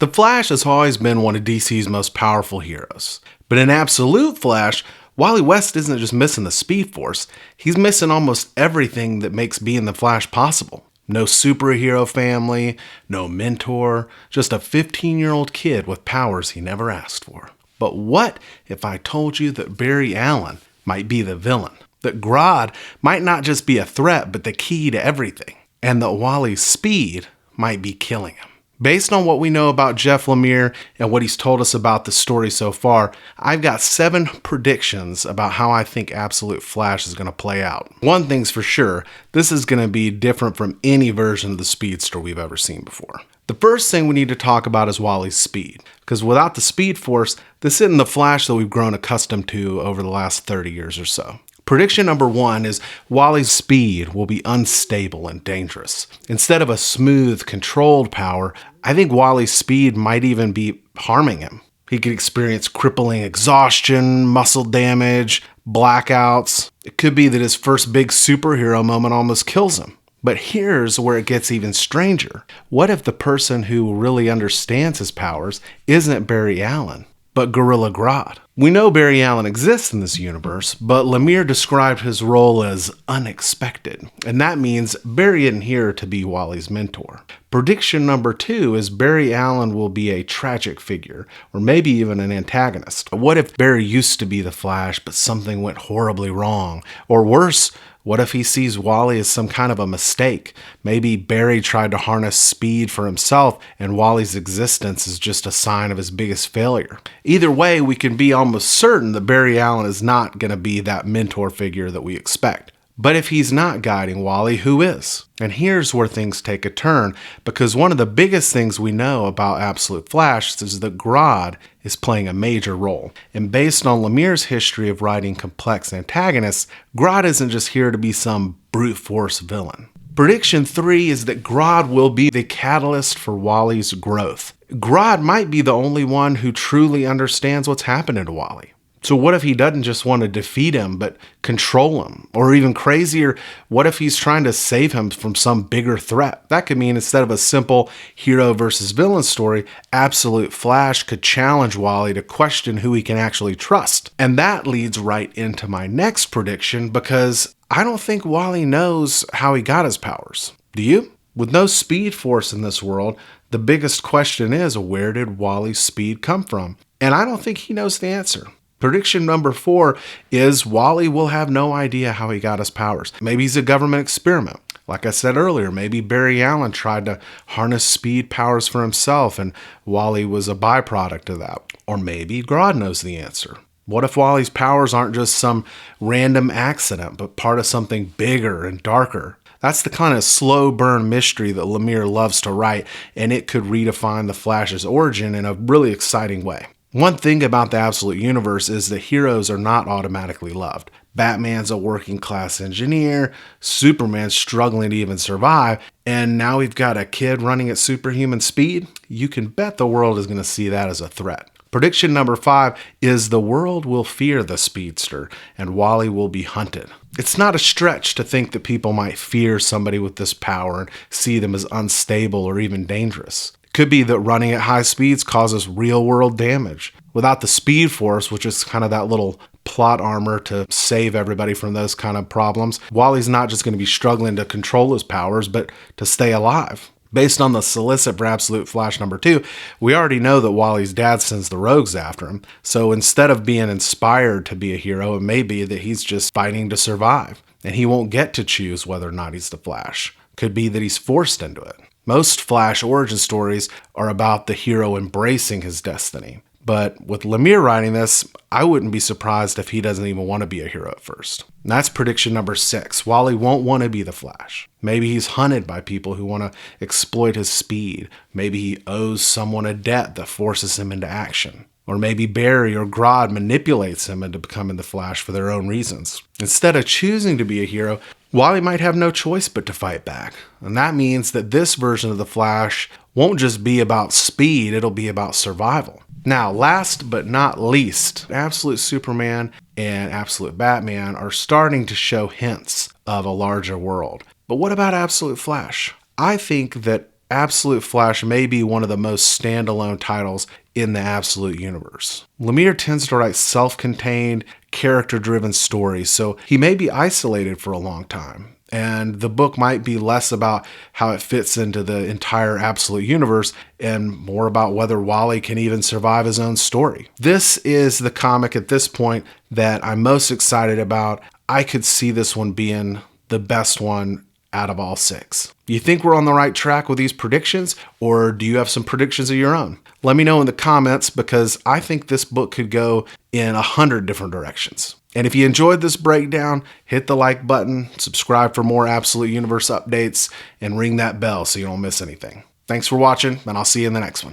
The Flash has always been one of DC's most powerful heroes. But in Absolute Flash, Wally West isn't just missing the Speed Force, he's missing almost everything that makes being the Flash possible. No superhero family, no mentor, just a 15-year-old kid with powers he never asked for. But what if I told you that Barry Allen might be the villain? That Grodd might not just be a threat, but the key to everything? And that Wally's speed might be killing him? Based on what we know about Jeff Lemire and what he's told us about the story so far, I've got 7 predictions about how I think Absolute Flash is going to play out. One thing's for sure, this is going to be different from any version of the Speedster we've ever seen before. The first thing we need to talk about is Wally's speed, because without the Speed Force, this isn't the Flash that we've grown accustomed to over the last 30 years or so. Prediction number 1 is Wally's speed will be unstable and dangerous. Instead of a smooth, controlled power, I think Wally's speed might even be harming him. He could experience crippling exhaustion, muscle damage, blackouts. It could be that his first big superhero moment almost kills him. But here's where it gets even stranger. What if the person who really understands his powers isn't Barry Allen, but Gorilla Grodd? We know Barry Allen exists in this universe, but Lemire described his role as unexpected, and that means Barry isn't here to be Wally's mentor. Prediction number 2 is Barry Allen will be a tragic figure, or maybe even an antagonist. What if Barry used to be the Flash, but something went horribly wrong? Or worse, what if he sees Wally as some kind of a mistake? Maybe Barry tried to harness speed for himself and Wally's existence is just a sign of his biggest failure. Either way, we can be almost certain that Barry Allen is not going to be that mentor figure that we expect. But if he's not guiding Wally, who is? And here's where things take a turn, because one of the biggest things we know about Absolute Flash is that Grodd is playing a major role. And based on Lemire's history of writing complex antagonists, Grodd isn't just here to be some brute force villain. Prediction 3 is that Grodd will be the catalyst for Wally's growth. Grodd might be the only one who truly understands what's happening to Wally. So what if he doesn't just want to defeat him, but control him? Or even crazier, what if he's trying to save him from some bigger threat? That could mean instead of a simple hero versus villain story, Absolute Flash could challenge Wally to question who he can actually trust. And that leads right into my next prediction, because I don't think Wally knows how he got his powers. Do you? With no Speed Force in this world, the biggest question is, where did Wally's speed come from? And I don't think he knows the answer. Prediction number 4 is Wally will have no idea how he got his powers. Maybe he's a government experiment. Like I said earlier, maybe Barry Allen tried to harness speed powers for himself and Wally was a byproduct of that. Or maybe Grodd knows the answer. What if Wally's powers aren't just some random accident, but part of something bigger and darker? That's the kind of slow burn mystery that Lemire loves to write, and it could redefine the Flash's origin in a really exciting way. One thing about the Absolute Universe is that heroes are not automatically loved. Batman's a working class engineer, Superman's struggling to even survive, and now we've got a kid running at superhuman speed. You can bet the world is going to see that as a threat. Prediction number 5 is the world will fear the Speedster and Wally will be hunted. It's not a stretch to think that people might fear somebody with this power and see them as unstable or even dangerous. Could be that running at high speeds causes real-world damage. Without the Speed Force, which is kind of that little plot armor to save everybody from those kind of problems, Wally's not just going to be struggling to control his powers, but to stay alive. Based on the solicit for Absolute Flash number 2, we already know that Wally's dad sends the rogues after him. So instead of being inspired to be a hero, it may be that he's just fighting to survive, and he won't get to choose whether or not he's the Flash. Could be that he's forced into it. Most Flash origin stories are about the hero embracing his destiny. But with Lemire writing this, I wouldn't be surprised if he doesn't even want to be a hero at first. And that's prediction number 6. Wally won't want to be the Flash. Maybe he's hunted by people who want to exploit his speed. Maybe he owes someone a debt that forces him into action. Or maybe Barry or Grodd manipulates him into becoming the Flash for their own reasons. Instead of choosing to be a hero, Wally might have no choice but to fight back. And that means that this version of the Flash won't just be about speed, it'll be about survival. Now, last but not least, Absolute Superman and Absolute Batman are starting to show hints of a larger world. But what about Absolute Flash? I think that Absolute Flash may be one of the most standalone titles in the Absolute universe. Lemire tends to write self-contained, character-driven stories, so he may be isolated for a long time. And the book might be less about how it fits into the entire Absolute universe and more about whether Wally can even survive his own story. This is the comic at this point that I'm most excited about. I could see this one being the best one out of all 6. You think we're on the right track with these predictions, or do you have some predictions of your own? Let me know in the comments, because I think this book could go in 100 different directions. And if you enjoyed this breakdown, hit the like button, subscribe for more Absolute Universe updates, and ring that bell so you don't miss anything. Thanks for watching, and I'll see you in the next one.